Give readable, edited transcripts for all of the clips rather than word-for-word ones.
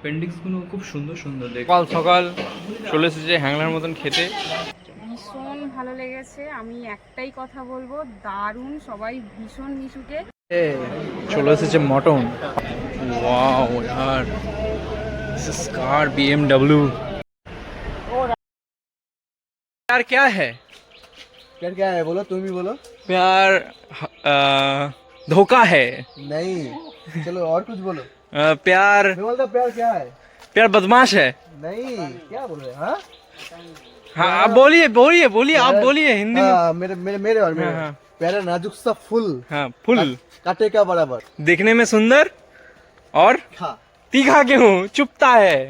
পেন্ডিক্সগুলো খুব সুন্দর সুন্দর দেখে। সকাল সকাল চলে এসেছে হ্যাংলার মতন খেতে, ভীষণ ভালো লেগেছে। আমি একটাই কথা বলবো, দারুণ, সবাই ভীষণ মিশুকে। চলে এসেছে মটন। ওয়াও यार, दिस इज कार BMW। प्यार क्या है? प्यार क्या है बोलो, तुम ही बोलो। प्यार धोखा है। नहीं, चलो और कुछ बोलो। प्यार मैं बोलता प्यार क्या है? प्यार बदमाश है। नहीं, क्या बोल रहे हैं? हाँ हाँ आप बोलिए बोलिए बोलिए, आप बोलिए हिंदी में। हाँ, मेरे मेरे मेरे और मेरे हाँ। प्यारा नाजुक सा फूल, हाँ फुल, कांटे का बराबर, दिखने में सुंदर और हाँ। तीखा क्यों, चुपता है।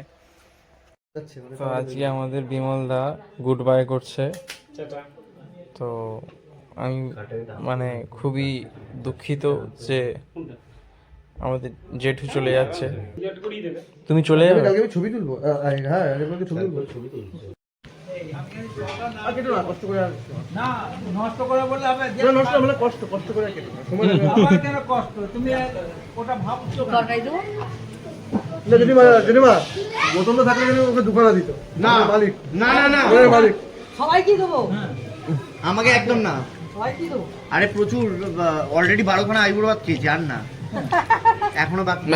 अच्छे बोले। তো আজকে আমাদের বিমল দা গুড বাই করছে, তো আমি মানে খুবই দুঃখিত যে আমাদের জেঠু চলে যাচ্ছে। তুমি চলে যাবে? আগে আমি ছবি তুলবো। হ্যাঁ, আগে বলতে ছবি তুলবো। কেটো না, কষ্ট করে না, নষ্ট করে বললে হবে না, নষ্ট মানে কষ্ট করে কেটো না, সময় লাগে। আবার কেন কষ্ট, তুমি ওটা ভাবছো তরকারি দেবো না। জেঠিমা বোতল তো থাকলে ওকে দোকানে দিত না, মালিক না না না, ওরে মালিক সবাই কি দেবো? আমাকে একদম না। সবাই কি দেবো? আরে প্রচুর, অলরেডি 12খানা আইবুড়ো ভাত খেয়েছি, আর না এখনো বাকি।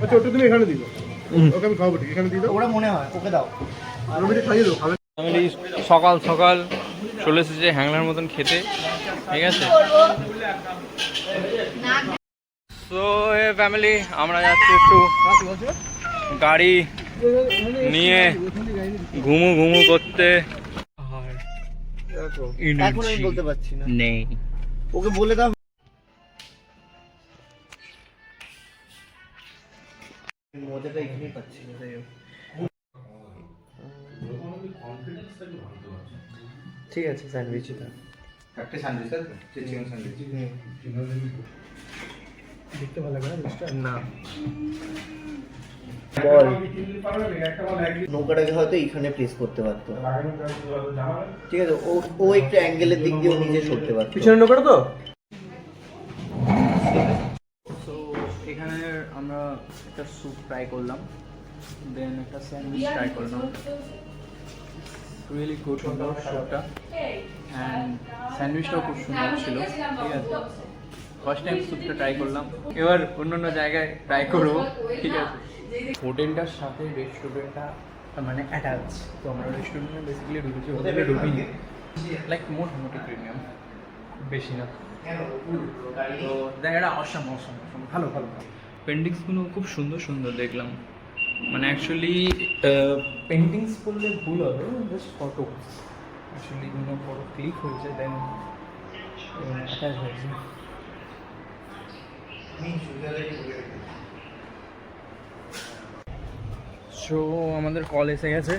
আচ্ছা, ওটা তুমি এখানে দিও, ওকে আমি খাওয়াবো, ঠিক এখানে দিয়ে দাও। ওরা মনে হয় ওকে দাও, আর আমি খাইয়ে দেবো, খাবে। ফ্যামিলি সকাল সকাল চলে এসেছে হ্যাংলার মতন খেতে, ঠিক আছে। সো হে ফ্যামিলি, আমরা যাচ্ছি একটু গাড়ি নিয়ে ঘুমু ঘুমু করতে। আর এখন আমি বলতে পারছি না, নেই, ওকে বলে দাও। মজাটা এখানেই পাচ্ছি না, তাই হোক। ঠিক আছে, স্যান্ডউইচই থাক। একটা স্যান্ডউইচ আছে, চিকেন স্যান্ডউইচ। দেখতে ভালো লাগে না মিস্টার? না বল, নৌকাটাকে হয়তো এইখানে প্লেস করতে পারতো, ঠিক আছে। ও একটু অ্যাঙ্গেলের দিক দিয়ে নিজে সরতে পারতো। পিছনে নৌকাটা তো। সো এখানে আমরা একটা স্যুপ ট্রাই করলাম, দেন একটা স্যান্ডউইচ ট্রাই করলাম। রিয়েলি গুড সুন্দর স্যুপটা, অ্যান্ড স্যান্ডউইচটাও খুব সুন্দর ছিল, ঠিক আছে। ফার্স্ট টাইম স্যুপটা ট্রাই করলাম, এবার অন্য অন্য জায়গায় ট্রাই করবো, ঠিক আছে। হোটেলটার সাথে রেস্টুরেন্টটা মানে অ্যাটাচ, তো আমরা রেস্টুরেন্টে বেসিক্যালি ঢুকেছি, হোটেলে ঢুকিনি। লাইক মোটামুটি প্রিমিয়াম, বেশি না। তো জায়গাটা অসাম অসাম অসাম, ভালো ভালো। পেন্টিংসগুলো খুব সুন্দর সুন্দর দেখলাম, মানে অ্যাকচুয়ালি পেন্টিংস করলে ভুল হবে, জাস্ট ফটো। অ্যাকচুয়ালি কোনো ফটো ক্লিক হয়েছে, দেন অ্যাটাচ হয়েছে। সো আমাদের কল এসে গেছে,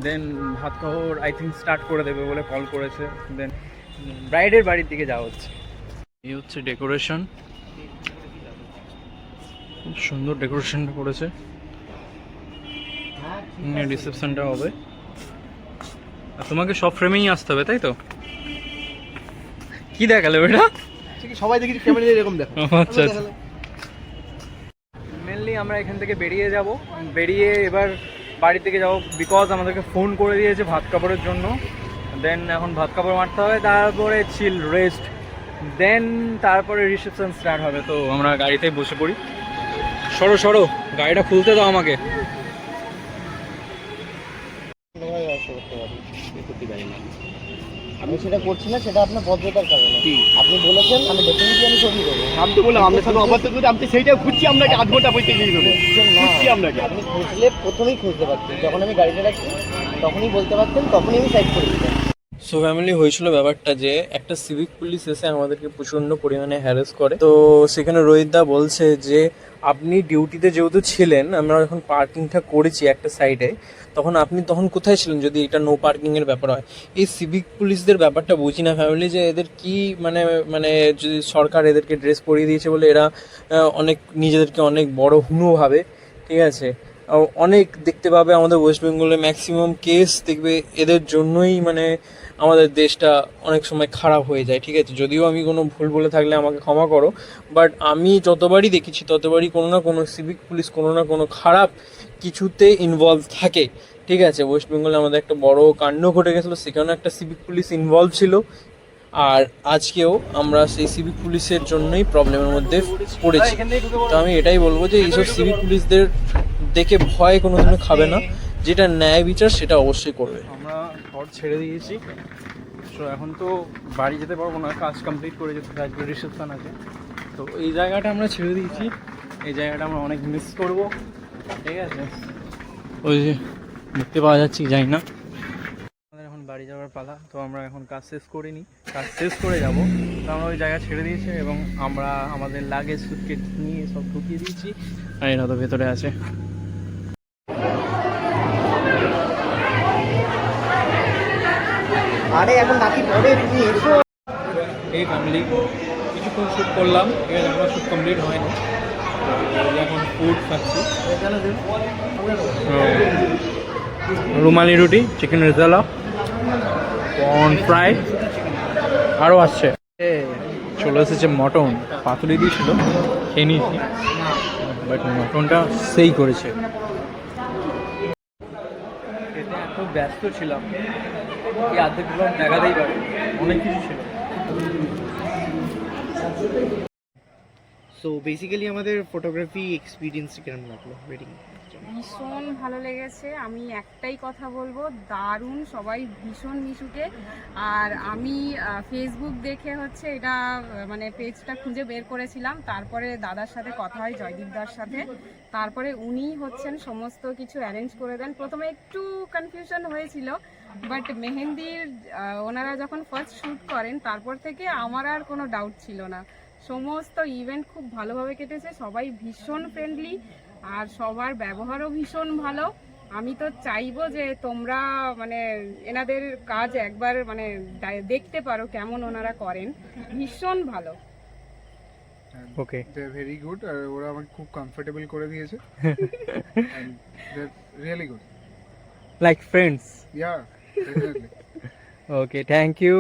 দেন ভাত খাওয়ার আই থিঙ্ক স্টার্ট করে দেবে বলে কল করেছে। দেন ব্রাইডের বাড়ির দিকে যাওয়া হচ্ছে। এই হচ্ছে ডেকোরেশন, খুব সুন্দর ডেকোরেশনটা করেছে। রিসেপশনটা হবে, আর তোমাকে সব ফ্রেমেই আসতে হবে, তাই তো? কি দেখালে ওটা? সবাই দেখি ক্যামেরা এরকম দেখো। আচ্ছা আচ্ছা। মেনলি আমরা এখান থেকে বেরিয়ে যাব, বেরিয়ে এবার বাড়ি থেকে যাব, বিকজ আমাদেরকে ফোন করে দিয়েছে ভাত কাপড়ের জন্য। দেন এখন ভাত কাপড় মারতে হবে, তারপরে চিল রেস্ট, দেন তারপরে রিসেপশন স্টার্ট হবে। তো আমরা গাড়িতেই বসে পড়ি। সরো সরো, গাড়িটা খুলতে দাও আমাকে। আমি সেটা করছি না, সেটা আপনার ভদ্রতার কারণে। আপনি বলেছেন, আমি ডেফিনেটলি আমি ছবি দেবো। আমি তো বললাম আমরা সাথে অবাধ্য করে, আমি তো সেইটাও খুঁজছি, আপনাকে আধ ঘন্টা বইতে গিয়ে খুঁজছি আপনাকে। আপনি খুঁজলে প্রথমেই খুঁজতে পারতেন, যখন আমি গাড়িটা রাখছি তখনই বলতে পারতেন, তখনই আমি সাইড করে দিতাম। সো ফ্যামিলি, হয়েছিল ব্যাপারটা যে একটা সিভিক পুলিশ এসে আমাদেরকে প্রচণ্ড পরিমাণে হ্যারাস করে। তো সেখানে রোহিত দা বলছে যে আপনি ডিউটিতে যেহেতু ছিলেন, আমরা যখন পার্কিংটা করেছি একটা সাইডে, তখন কোথায় ছিলেন যদি এটা নো পার্কিংয়ের ব্যাপার হয়? এই সিভিক পুলিশদের ব্যাপারটা বুঝি না ফ্যামিলি, যে এদের কি মানে মানে যদি সরকার এদেরকে ড্রেস পরিয়ে দিয়েছে বলে এরা অনেক নিজেদেরকে অনেক বড় হুনো ভাবে, ঠিক আছে। অনেক দেখতে পাবে আমাদের ওয়েস্ট বেঙ্গলে ম্যাক্সিমাম কেস দেখবে এদের জন্যই মানে আমাদের দেশটা অনেক সময় খারাপ হয়ে যায়, ঠিক আছে? যদিও আমি কোনো ভুল বলে থাকলে আমাকে ক্ষমা করো, বাট আমি যতবারই দেখেছি ততবারই কোনো না কোনো সিভিক পুলিশ কোনো না কোনো খারাপ কিছুতে ইনভলভ থাকে, ঠিক আছে? ওয়েস্ট বেঙ্গলে আমাদের একটা বড় কাণ্ড ঘটে গেছিলো, সেখানেও একটা সিভিক পুলিশ ইনভলভ ছিল, আর আজকেও আমরা সেই সিভিক পুলিশের জন্যই প্রবলেমের মধ্যে পড়েছি। তো আমি এটাই বলবো যে এইসব সিভিক পুলিশদের দেখে ভয় কোনোদিনও খাবে না, যেটা ন্যায় বিচার সেটা অবশ্যই করবে। আমরা ঘর ছেড়ে দিয়েছি, তো এখন তো বাড়ি যেতে পারবো না, কাজ কমপ্লিট করে যেতে আজকে রিসেপশন আছে। তো এই জায়গাটা আমরা ছেড়ে দিয়েছি, এই জায়গাটা আমরা অনেক মিস করব, ঠিক আছে? ওই যে দেখতে পাওয়া যাচ্ছে যাই না, আমাদের এখন বাড়ি যাওয়ার পালা। তো আমরা এখন কাজ শেষ করে নিই, কাজ শেষ করে যাব। তো আমরা ওই জায়গা ছেড়ে দিয়েছি এবং আমরা আমাদের লাগেজ সুটকেস নিয়ে সব ঢুকিয়ে দিয়েছি, আর এরা তো ভেতরে আছে। আরে এখন বাকি পরে তুমি এসো। এই ফ্যামিলি কিছুক্ষণ শ্যুট করলাম, ঠিক আছে? আমরা শ্যুট কমপ্লিট হয়নি, এখন ফুড খাচ্ছি। রুমালি রুটি, চিকেন রেজালা, কর্ন ফ্রাই, আরও আসছে। চলে এসেছে মটন, পাতুরি দিয়েছিল, খেয়ে নিয়েছি, বাট মটনটা সেই করেছে। এতে এত ব্যস্ত ছিলাম এই আর্ধেক ব্লগ দেখাতেই পারে, অনেক কিছু ছিল। সো বেসিক্যালি আমাদের ফটোগ্রাফি এক্সপিরিয়েন্স কেমন লাগলো ওয়েডিং? ভীষণ ভালো লেগেছে। আমি একটাই কথা বলবো, দারুণ, সবাই ভীষণ মিশুকে। আর আমি ফেসবুক দেখে হচ্ছে এটা মানে পেজটা খুঁজে বের করেছিলাম, তারপরে দাদার সাথে কথা হয়, জয়দীপদার সাথে, তারপরে উনি হচ্ছেন সমস্ত কিছু অ্যারেঞ্জ করে দেন। প্রথমে একটু কনফিউশন হয়েছিল, বাট মেহেন্দির ওনারা যখন ফার্স্ট শ্যুট করেন তারপর থেকে আমার আর কোনো ডাউট ছিল না। সমস্ত ইভেন্ট খুব ভালোভাবে কেটেছে, সবাই ভীষণ ফ্রেন্ডলি, আর সবার ব্যবহারও ভীষণ ভালো। আমি তো চাইবো যে তোমরা মানে এনাদের কাজ একবার মানে দেখতে পারো কেমন ওনারা করেন, ভীষণ ভালো। ওকে, দে আর ভেরি গুড, আর ওরা আমাকে খুব কমফোর্টেবল করে দিয়েছে, and they are really good, like friends. Yeah definitely. Okay, thank you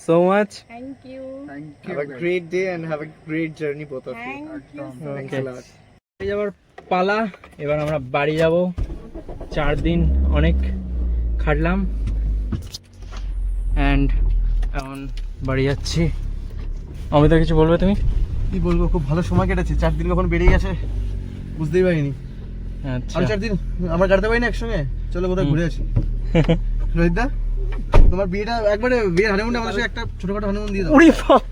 so much. Thank you. Thank have you. A great day and have a great journey both of you. Thank you. Okay, বাড়ি যাওয়ার পালা, এবার আমরা বাড়ি যাব। 4 দিন অনেক খাটলাম, and এখন বাড়ি যাচ্ছি। অমিতা, কিছু বলবে তুমি? কি বলবো, খুব ভালো সময় কেটেছে। 4 দিন কখন বেরিয়ে গেছে বুঝতেই পারিনি। আচ্ছা, আর 4 দিন আমরা কাটতে পারি না একসঙ্গে। চলো কোথাও ঘুরে আসি। রোহিতদা, তোমার বিয়েটা একবারে বিয়ের হানিমুনে আমাদের সাথে একটা ছোটখাটো হানিমুন দিয়ে দাও। উড়ি বাপ!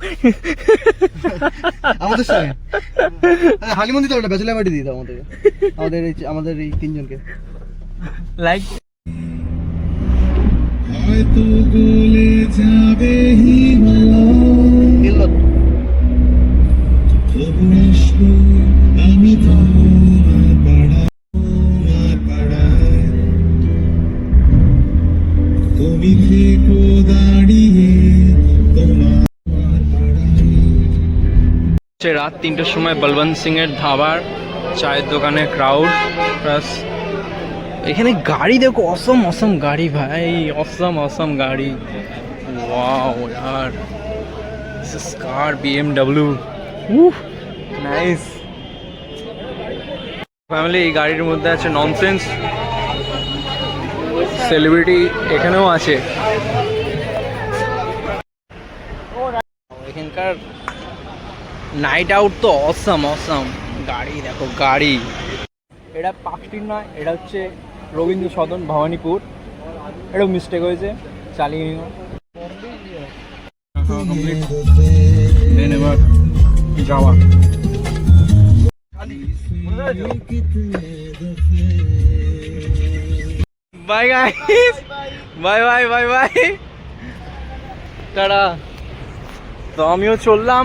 আমাদের সাথে হানিমুন দিতে হবে না, ব্যাচেলর পার্টি দিয়ে দাও আমাদের এই 3 জনকে। লাইক হয়তো গলে যাবে হিমালয়, তবু আসবো আমি তোমার পাড়ায়, তুমি থেকো দাঁড়িয়ে তোমার পাড়ায়। রাত 3টের সময় বলবন্ত সিং এর ধাবার চায়ের দোকানে ক্রাউড প্লাস এখানে গাড়ি দেখো, অসম গাড়ি ভাই, অসম গাড়ি। ওয়াও यार, this is car BMW, nice. Family, এই গাড়ির মধ্যে আছে ননসেন্স, সেলিব্রিটি এখানেও আছে। এখানকার নাইট আউট তো অসম। গাড়ি দেখো, গাড়ি। এটা পার্ক স্ট্রিট নয়, এটা হচ্ছে রবীন্দ্র সদন, ভবানীপুর। এটা মিস্টেক হয়েছে, চালিয়ে নিও। এবার যাওয়া। Bye guys, bye. টাটা। তো আমিও চললাম,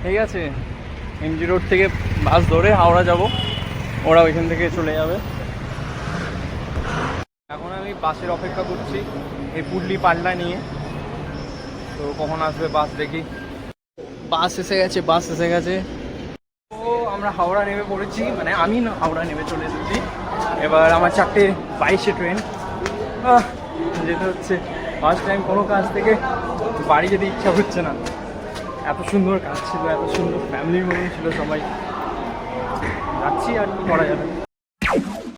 ঠিক আছে? MG রোড থেকে বাস ধরে হাওড়া যাব, ওরা ওইখান থেকে চলে যাবে। এখন আমি বাসের অপেক্ষা করছি এই পুডলি পাল্লা নিয়ে। তো কখন আসবে বাস দেখি। বাস এসে গেছে। তো আমরা হাওড়া নেমে পড়েছি, মানে আমি না হাওড়া নেমে চলে এসেছি, এবার আমার 4:22 ট্রেন, যেতে হচ্ছে। ফার্স্ট টাইম কোনো কাজ থেকে বাড়ি যেতে ইচ্ছা হচ্ছে না, এত সুন্দর কাজ ছিল, এত সুন্দর ফ্যামিলির মতন ছিল সবাই। যাচ্ছি আর কি করা যাবে।